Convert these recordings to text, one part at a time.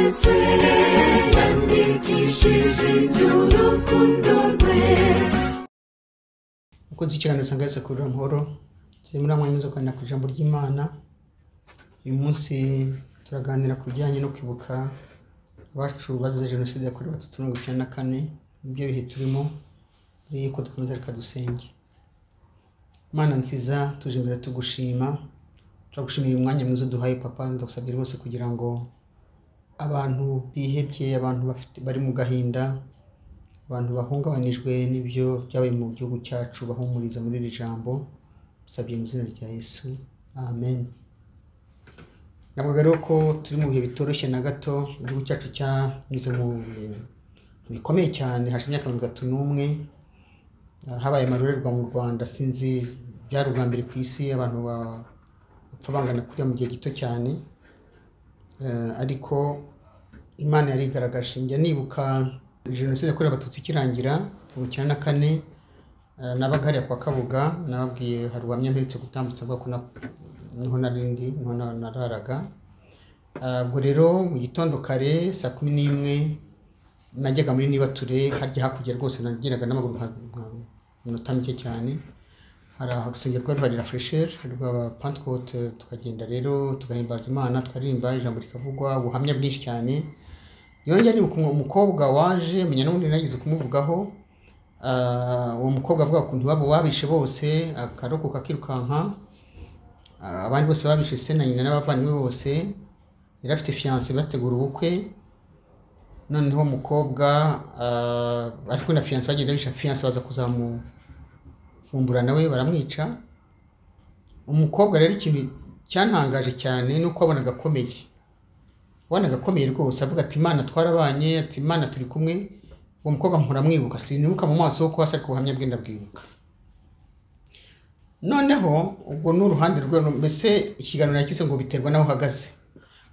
wese yandikishije iby'urukundo rwe. Ukunze ikiganiro Sangase kuri Amahoro kiri muri amwe mwiza kandi ku ijambo ry'Imana. Uyu munsi turaganira ku bijyanye no kwibuka abacu bazize jenoside yakorewe Abatutsi mu 1994. Ibyo bihe turimo ari ko dukomeza reka dusenge. Mana nziza, tuje imbere tugushima, turagushimira umwanya mwiza duhaye papa, ndagusabye rwose kugira ngo abantu bihebye, abantu bari mu gahinda, abantu bahungabanijwe n'ibyo byabaye mu gihugu cyacu bahumuriza muri iri jambo, dusabye mu izina rya Yesu, amen. Nabwo rero ko turi mu bihe bitoroshye na gato, igihugu cyacu cyanyuze mu bikomeye cyane, hashize imyaka 31 habaye amarorerwa mu Rwanda, sinzi byari ubwa mbere ku isi abantu bapfa bangana kuriya mu gihe gito cyane, ariko Imana yari igaragaje. Njya nibuka jenoside yakorewe Abatutsi ikirangira mu 1994, nabaga hariya kwa Kabuga, nababwiye hari ubuhamya mperutse gutambutsa bwa ko niho narindi niho nararaga. Ubwo rero mu gitondo kare saa 11 najyaga muri Nibature, harya hakurya rwose nagiraga n'amaguru minota mike cyane. Hari urusengero rwari Refresher rwa Pentecôte, tukagenda rero tugahimbaza Imana, twaririmba ijambo rikavugwa, ubuhamya bwinshi cyane. Yongera ni umukobwa waje menya n'ubundi nagize kumuvugaho. Uwo mukobwa avuga ko ntibabo babishe bose, akarokoka kirukanka, abandi bose babishe se na nyina n'abavandimwe bose. Yari afite fiancé bategura ubukwe, noneho umukobwa ariko na fiancé bagenda bisha fiancé baza kuzamufumbura nawe baramwica. Umukobwa rero ikintu cyantangaje cyane nuko abonaga akomeye rwose, avuga ati Imana twarabanye, ati Imana turi kumwe. Uwo mukobwa mpora mwibuka, sinibuka mu maso ko hasa ku buhamya bwe ndabwibuka. Noneho ubwo n'uruhande rwe, mbese ikiganiro yakize ngo biterwa naho uhagaze.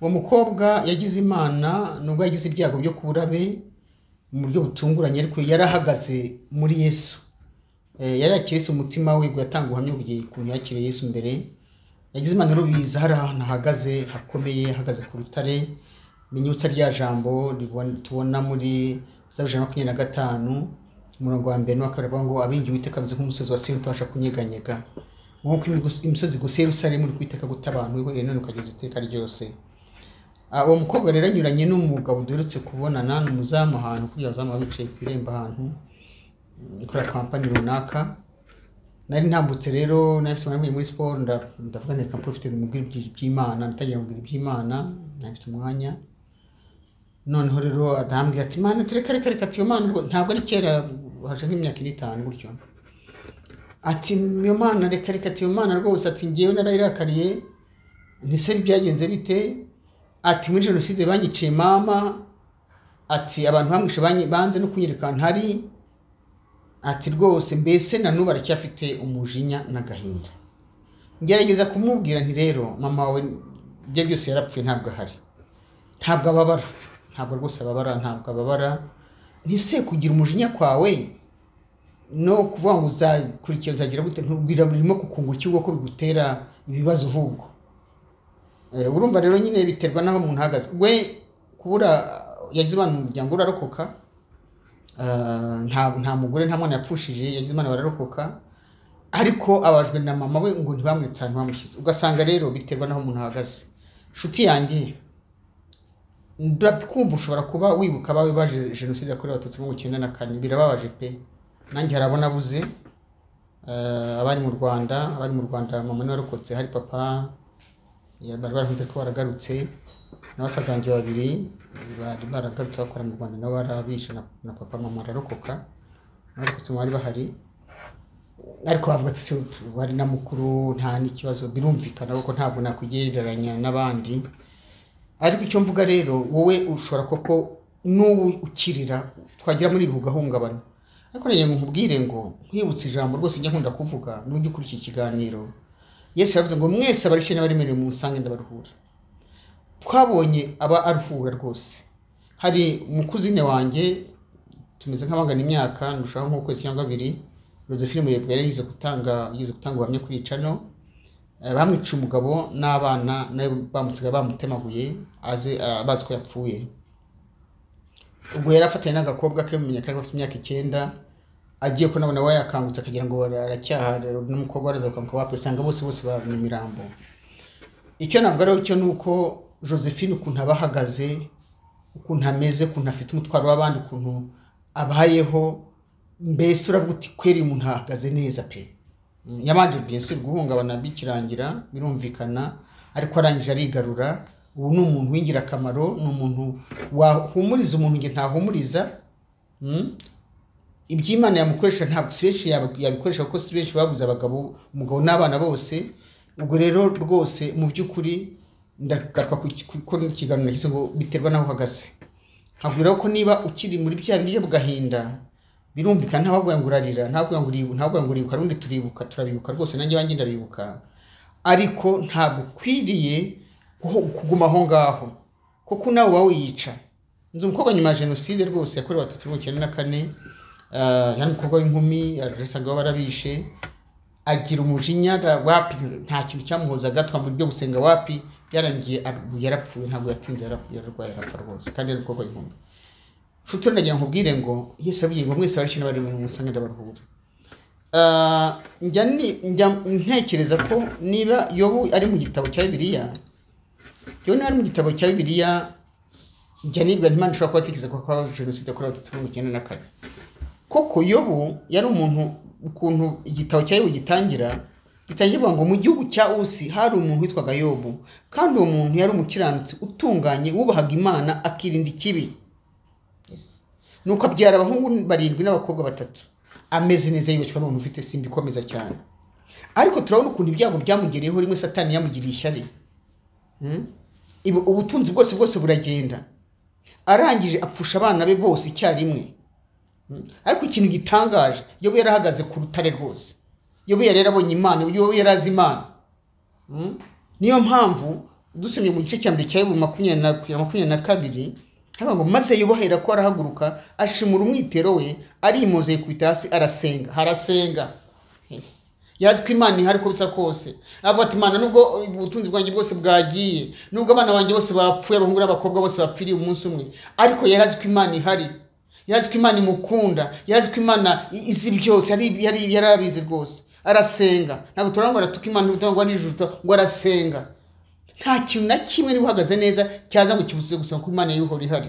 Uwo mukobwa yagize Imana nubwo yagize ibyago byo kuburabe mu buryo butunguranye, ariko yarahagaze muri Yesu. Yari yakirese umutima we, yatanga ubuhamya bugiye kuntu yakiriye Yesu mbere. Yagize Imana rubiza hari ahantu ahagaze hakomeye, ahagaze ku rutare. Binyutsa rya jambo tubona muri Zaburi 25 umurongo wa 2 n'uwa 2 ngo abingi Uwiteka bize nk'umusozi wa Siyoni utabasha kunyeganyega, nk'uko imisozi gusa Yerusalemu uri kwiteka gutabantu we none ukageza iteka ryose. Uwo mukobwa rero anyuranye n'umugabo duherutse kubonana n'umuzamu ahantu, kugira azamu bicaye ku irembo ahantu ikora kampani runaka. Nari ntambutse rero nafite umwanya muri sport, ndavuga nti profite mu by'Imana, ntagiye mu by'Imana, nafite umwanya. Noneho rero adambwira ati Imana reka tiyo Mana ntabwo ari kera, haje nk'imyaka 5 gutyo. Ati iyo Mana reka tiyo Mana rwose, ati ngiyeyo narayirakariye, ntise byagenze bite? Ati muri jenoside banyiciye mama, ati abantu bamwishe banze no kunyereka ntari. Ati rwose mbese na nubu aracyafite umujinya n'agahinda. Ngerageza kumubwira nti rero mama wawe byo byose yarapfuye, ntabwo ahari, ntabwo ababara, ntabwo rwose ababara, ntabwo ababara. Ntise kugira umujinya kwawe no kuvuga ngo uzakurikira uzagira gute, ntubwira burimo kukungura ikigo ko bigutera ibibazo ahubwo. Urumva rero nyine biterwa naho umuntu ahagaze. We kubura yagize Imana mu muryango urarokoka, nta mugore nta mwana yapfushije, yagize Imana bararokoka, ariko abajwe na mama we ngo ntibamwitsa ntibamushyize. Ugasanga rero biterwa naho umuntu ahagaze. Shuti yanjye, ndakumva ushobora kuba wibuka abawe baje jenoside yakorewe Abatutsi mu 1994, birababaje pe. Nanjye harabona buze abari mu Rwanda mama narokotse, hari papa bari barahunze ko baragarutse, n'abasaza banjye babiri bari baragarutse bakora mu Rwanda nabo barabishe na papa mama ararokoka, narokotse bari bahari. Ariko bavuga ati se bari na mukuru nta n'ikibazo, birumvikana kuko ntabwo nakugereranya n'abandi. Ariko icyo mvuga rero, wowe ushobora koko n'ubu ukirira twagira muri bihuga hungabana. Ariko ngiye nkubwire ngo nkwibutse ijambo rwose njya nkunda kuvuga n'ujye kuri iki kiganiro. Yesu yavuze ngo mwese abarushye n'abaremerewe mu musange ndabaruhura. Twabonye aba aruhura rwose. Hari umukuzine wanjye tumeze nk'abangana imyaka, ndushaho nk'ukwezi cyangwa 2, Josephine Murebwa yari yize gutanga ubuhamya kuri Channel. Bamwica umugabo n'abana nayo bamusiga bamutemaguye bazi ko yapfuye. ubwo yarafatanye n'agakobwa ke mumenya kari bafite imyaka 9 agiye ko nabona we yakangutse akagira ngo aracyaha n'umukobwa araza bakamuka bapesanga bose bari mu mirambo. Icyo navuga rero cyo nuko Josephine ukuntu abahagaze, ukuntu ameze, ukuntu afite umutwaro w'abandi, ukuntu abayeho, mbese uravuga uti kweri umuntu ahagaze neza pe. Yamanje byese guhungabana bikirangira birumvikana, ariko arangije arigarura. Ubu ni umuntu wingira akamaro, ni umuntu wahumuriza umuntu nge ntahumuriza. Iby'Imana yamukoresha ntabwo sibeshi yabikoresha kuko sibeshi babuze abagabo, umugabo n'abana bose. Ubwo rero rwose mu by'ukuri ndagaruka ko n'ikiganiro nagize ngo biterwa naho uhagaze. Nkabwira ko niba ukiri muri bya bindi bw'agahinda birumvikana ntabwo ngurarira, ntabwo nguribuka rundi turabibuka rwose, nanjye banjye ndabibuka. Ariko ntabwo kwiriye kuguma aho ngaho kuko nawe wawiyica. Nzi umukobwa nyuma ya jenoside rwose yakorewe Abatutsi mu 1994, yani umukobwa w'inkumi arasaga barabishe, agira umujinya wapi, nta kintu cyamuhozaga twamuri byo gusenga wapi, yarangiye yarapfuye, ntabwo yatinze yararwaye arapfa rwose, kandi ari umukobwa w'inkumi. Futo ndagira nkubwire ngo Yesu abiye ngo mwese barishina bari mu musanga ndabaruhura. Njya ntekereza ko niba Yobu ari mu gitabo cya Bibiliya, Yobu ari mu gitabo cya Bibiliya, njya nibwa Imana ishobora kubatekereza ko kwa jenoside yakorewe Abatutsi mu 1994. Koko Yobu yari umuntu, ukuntu igitabo cya Yobu gitangira ngo mu gihugu cya Usi hari umuntu witwaga Yobu, kandi uwo muntu yari umukiranutsi utunganye, wubahaga Imana akirinda ikibi. Nuko abyara abahungu 7 n'abakobwa 3, ameze neza yibacwa n'umuntu ufite simbi komeza cyane. Ariko turabona ukuntu ibyago byamugereyeho, rimwe Satani yamugiriye ishyari. Ubutunzi bwose buragenda, arangije apfusha abana be bose icyarimwe. Ariko ikintu gitangaje, Yobu yarahagaze ku rutare rwose. Yobu yari yarabonye Imana, Yobu yarazi Imana. Niyo mpamvu dusomye mu gice cya mbere cya Yobu 22, haba ngo maze Yobu ahera ko arahaguruka, ashimura umwitero we, arimoze kwita hasi harasenga. Yazi ko Imana ihari ko bisa kose. Avuga ati Imana, nubwo ubutunzi bwanjye bwose bwagiye, nubwo abana banjye bose bapfuye, abahungu n'abakobwa bose bapfiriye umunsi umwe, ariko yarazi ko Imana ihari. Yarazi ko Imana imukunda, yarazi ko Imana izi byose, yarabizi rwose. Arasenga. Ntabwo turangwa aratuka Imana, turangwa ari ijuru ngo arasenga. Nta kintu na kimwe niba uhagaze neza cyaza ngo kibuze gusa ko Imana yuhora ihari.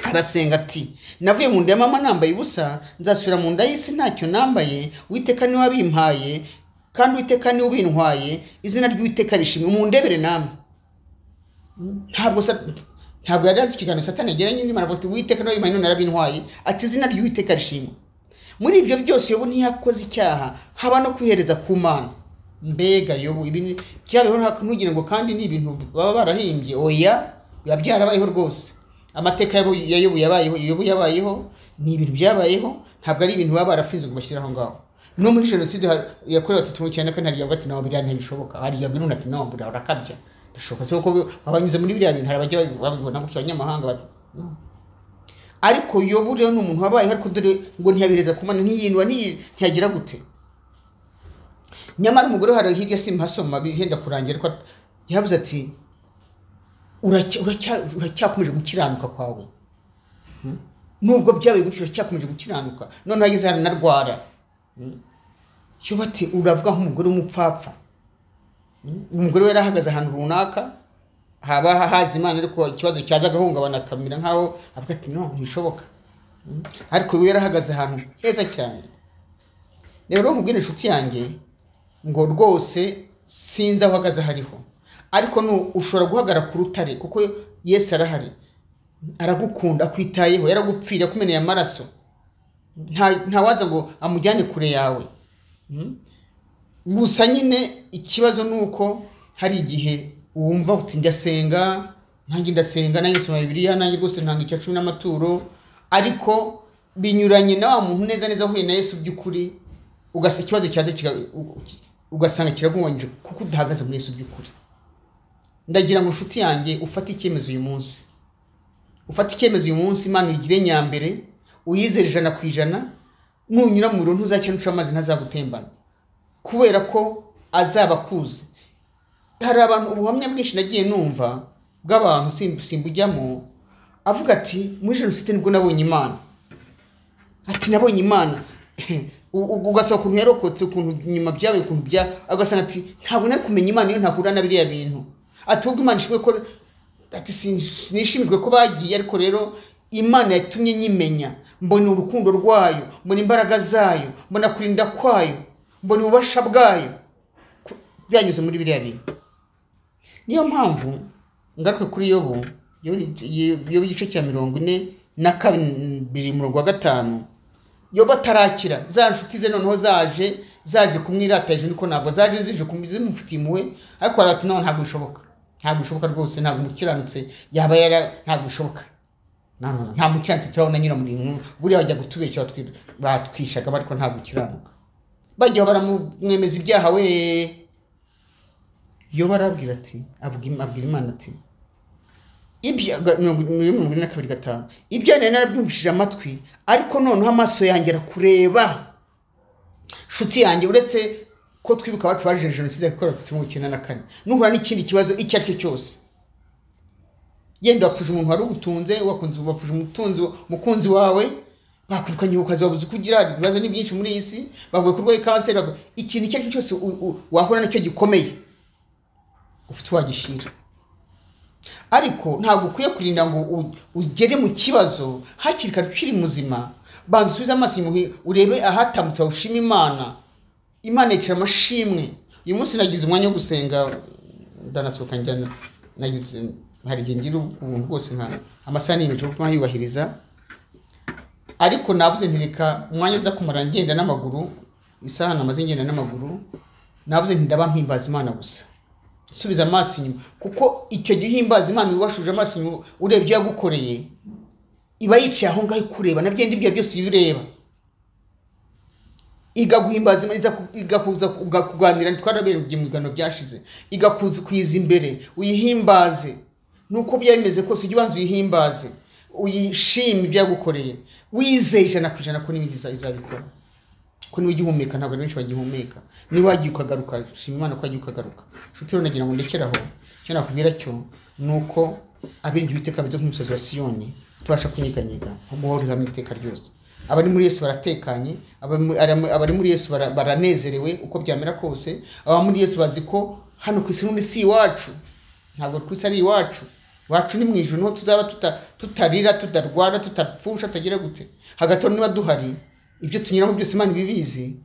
Arasenga ati, navuye mu nda ya mama nambaye ubusa, nzasubira mu nda y'isi ntacyo nambaye. Uwiteka ni wabimpaye, kandi Uwiteka ni ubintwaye, izina ry'Uwiteka rishimwe, mu ndebere namwe. Ntabwo yari azi ikiganiro Satani yageranye n'Imana, ati Uwiteka no Imana narabintwaye, ati izina ry'Uwiteka rishimwe. Muri ibyo byose Yobu ntiyakoze icyaha, haba no kwihereza ku Mana. Mbega Yobu ibi byabeho, ntugire ngo kandi ni ibintu baba barahimbye. Oya, yabyarabayeho rwose. Amateka ya Yobu yabayeho, ni ibintu byabayeho, ntabwo ari ibintu baba barafinze ngo bashyiraho ngaho. No muri jenoside yakorewe Abatutsi mu 1994 ati naho biriya ntibishoboka, hari yabwira ati naho urakabya. Ndashoka se ko abanyuze muri biriya bintu harabajya babibona gutyo abanyamahanga bati. Ariko Yobu rero ni umuntu wabayeho, ariko dore ngo ntiyabireza ku Mana, ntiyinwa ntiyagira gute. Nyamara umugore hari hirya simpasoma bihenda kurangira, ariko yavuze ati uracyakomeje gukiranuka kwawe. Nubwo byabaye gutyo uracyakomeje gukiranuka, none hageze hari narwara. Cyo bati uravuga nk'umugore w'umupfapfa. Umugore we yarahagaze ahantu runaka, haba hazi Imana, ariko ikibazo cyaza gahungabana kamira nkaho avuga ati no ntibishoboka. Ariko we yarahagaze ahantu heza cyane. Rero nkubwire inshuti yanjye ngo rwose sinzi aho ahagaze hariho, ariko ushobora guhagara ku rutare kuko Yesu arahari, aragukunda, akwitayeho, yaragupfira, kumeneye amaraso. Nta waza ngo amujyane kure yawe. Gusa nyine ikibazo nuko hari igihe wumva uti ndasenga, nanjye nsoma Bibiliya, nanjye rwose ntanga icya 10 n'amaturo, ariko binyuranye na wa muntu neza ahuye na Yesu by'ukuri, ugasa ikibazo cyaze ugasanga kiragumanye kuko udahagaze muri Yesu by'ukuri. Ndagira ngo inshuti yanjye ufate icyemezo uyu munsi. Imana igire nyambere, uyizere 100%, nunyura mu ruro ntuzacya nuca amazi ntazagutembana, kubera ko azaba kuzi. Hari abantu ubuhamya bwinshi nagiye numva bw'abantu simbujyamo, avuga ati muri jenoside nibwo nabonye Imana, ati nabonye Imana. Ugasaba ukuntu yarokotse, ukuntu nyuma byabaye, ukuntu agasanga ati ntabwo nari kumenya Imana iyo ntahura na biriya bintu. Ati ubwo Imana ishimwe ko ati nishimirwe ko bagiye, ariko rero Imana yatumye nyimenya, mbona urukundo rwayo, mbona imbaraga zayo, mbona kurinda kwayo, mbona ububasha bwayo byanyuze muri biriya bintu. Niyo mpamvu ngaruka kuri Yobu igice cya 42 umurongo wa 5. Yobu atarakira, za nshuti ze noneho zaje kumwirata hejuru, niko ntabwo zaje zije kumufitiye impuhwe, ariko arati nawe ntabwo bishoboka rwose, ntabwo umukiranutse yaba ntabwo bishoboka. Nta mukiranutse turabona nyira muri nkuru, buriya bajya gutubeshya batwishaga, ariko ntabwo ukiranuka. Bajya baramwemeza ibyaha we. Yobu arabwira ati, abwira Imana ati ibyo 42:5 ibyo narabyumvishije amatwi, ariko noneho amaso yanjye arakureba shuti yanjye, uretse ko twibuka abacu baje jenoside yakorewe Abatutsi mu 1994, nuhura n'ikindi kibazo icyo ari cyo cyose, yenda wapfuje umuntu wari ugutunze, wapfuje umukunzi wawe, bakwirukanye ukazi, wabuze kugira ibibazo ni byinshi muri iyi si, bavuye kurwaye kanseri, ikintu icyo ari cyo cyose wahura nacyo gikomeye ufite wagishira. Ariko ntabwo ukwiye kurinda ngo ugere mu kibazo hakiri kare ukiri muzima. Banza usubize amaso urebe ahatamutse, ushima Imana. Imana icara amashimwe. Uyu munsi nagize umwanya wo gusenga, ndanasohoka njyana, nagize hari igihe ngira ubuntu bwose nka amasaha n'imico kuko nkayubahiriza, ariko navuze ntireka umwanya nza kumara ngenda n'amaguru, isaha namaze ngenda n'amaguru, navuze ndaba mpimbaza Imana gusa. Subiza amaso inyuma, kuko icyo gihimbaza Imana ubashuje amaso inyuma urebye yagukoreye, iba yicaye aho ngaho kureba na byende ibyo byose bireba, igaguhimbaza Imana, igakuza kuganira. Ntitwarabere mu byimigano byashize, igakuza kuyiza imbere, uyihimbaze nuko byemeze kose, ujye ubanza uyihimbaze, uyishime ibyo yagukoreye, wizeye 100% ko n'ibindi izabikora, ko niwe ugihumeka, ntabwo benshi bagihumeka. Niba wagiye ukagaruka, shima Imana ko wagiye ukagaruka. Nshuti rero nagira ngo ndekeraho, cyo nakubwira cyo nuko abiringiye Uwiteka bize nk'umusozi wa Siyoni, tubasha kunyeganyega umuhorera mu iteka ryose. Abari muri Yesu baratekanye, abari muri Yesu baranezerewe uko byamera kose. Aba muri Yesu bazi ko hano ku isi n'undi si iwacu, ntabwo ku isi ari iwacu. Wacu ni mu ijuru, niho tuzaba tutarira, tutarwara, tutapfusha, tagira gute. Hagati niba duhari, ibyo tunyuramo byose Imana ibibizi,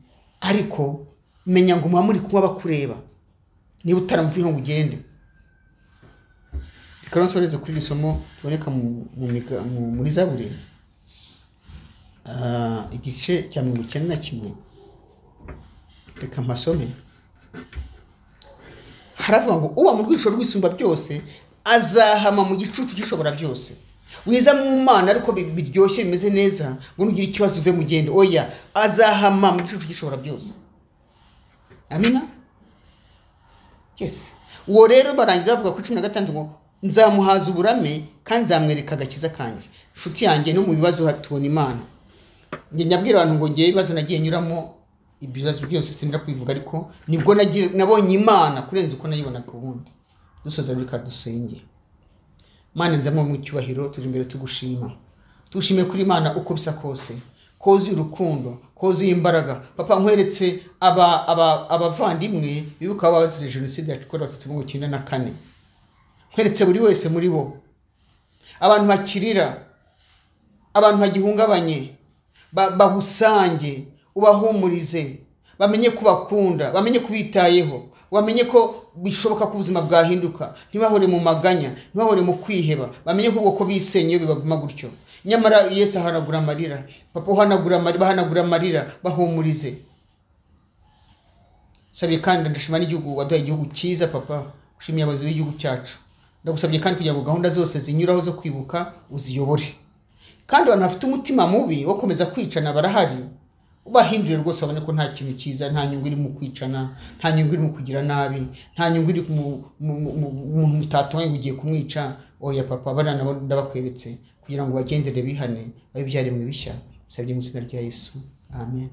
ariko menya ngo muri kuba bakureba, niba utaramvuye ngo ugende. Reka nsoreze kuri isomo tuboneka muri Zaburi igice cya 91. Reka mpasome. Haravuga ngo uba mu rwisho rw'isumba byose azahama mu gicucu gishobora byose. Wiza mu Mana ariko biryoshye bimeze neza, ngo nugira ikibazo uve mugende. Oya, azahama mu gicucu gishobora byose. Amina. Yes. Uwo rero barangiza bavuga ku 16 ngo nzamuhaza uburame kandi nzamwereka agakiza kanjye. Shuti yanjye no mu bibazo hatubona Imana. Nge nyabwira abantu ngo ngiye ibibazo nagiye nyuramo, ibibazo byose sinira kwivuga, ariko nibwo nabonye Imana kurenza uko nayibona ku bundi. Dusoza reka dusenge. Mana nzamo mu cyubahiro, turi imbere tugushima. Tugushimiye kuri Imana uko bisa kose, kozi urukundo, kozi imbaraga. Papa nkweretse abavandimwe bibuka abazize jenoside yakorewe Abatutsi mu 1994. Nkweretse buri wese muri bo, abantu bakirira, abantu bagihungabanye, bagusange, ubahumurize, bamenye kubakunda, bamenye kubitayeho, bamenye ko bishoboka ko ubuzima bwahinduka, ntibahore mu maganya, ntibahore mu kwiheba, bamenye ko bisenye bibaguma gutyo. Nyamara Yesu ahanagura amarira, Papa bahanagura amarira, bahumurize. Sabiye kandi ndashima n'igihugu waduhaye igihugu cyiza Papa, ushimiye abayobozi b'igihugu cyacu. Ndagusabye kandi kugira ngo gahunda zose zinyuraho zo kwibuka uziyobore. Kandi abantu bafite umutima mubi wo komeza kwicana barahari, ubahindurire rwose babone ko nta kintu cyiza, nta nyungu iri mu kwicana, nta nyungu iri mu kugira nabi, nta nyungu iri mu mutatonye ngo ugiye kumwica. Oya Papa, abana nabo ndabakweretse kugira ngo bagendere bihane, babe byaremwe bishya. Bisabye mu izina rya Yesu. Amen.